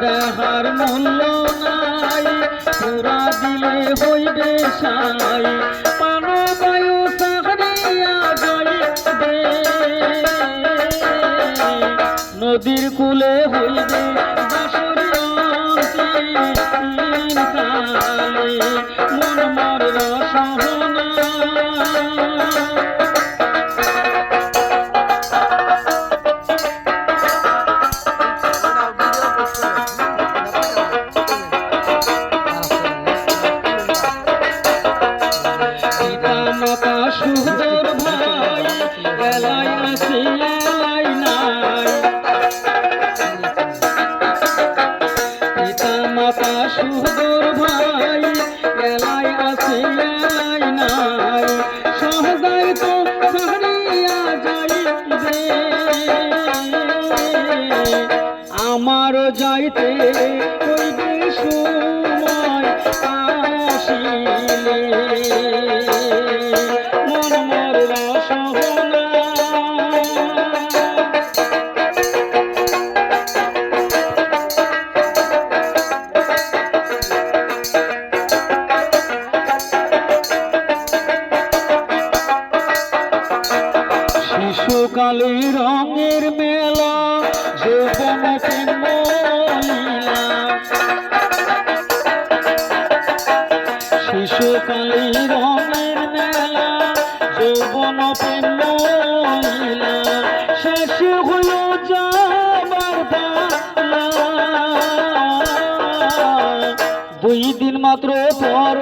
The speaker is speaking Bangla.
দেহার মূল্য নাই, পুরা দিলে হইবে সাই। প্রাণবায়ু সাহারিয়া যাইবে, নদীর কূলে হইবে বাঁশরি অন্তিমকালে, মন মরল সহনা। মাতা সুদর ভাই এলাই আসি এলাই নাই, পিতা মাতা সুদর ভাই এলাই আসি এলাই নাই, সহজাই তো সারিয়া যাইবে, আমার যাইতে হইবে সময় আসিলে, মন মরল সহনা। শিশুকালে রঙের মেলা, যৌবন প্রেমলীলা, শিশুকালে রঙের মেলা, যৌবন প্রেমলীলা, শেষ হল যাবার পালা, 2 দিন মাত্র পর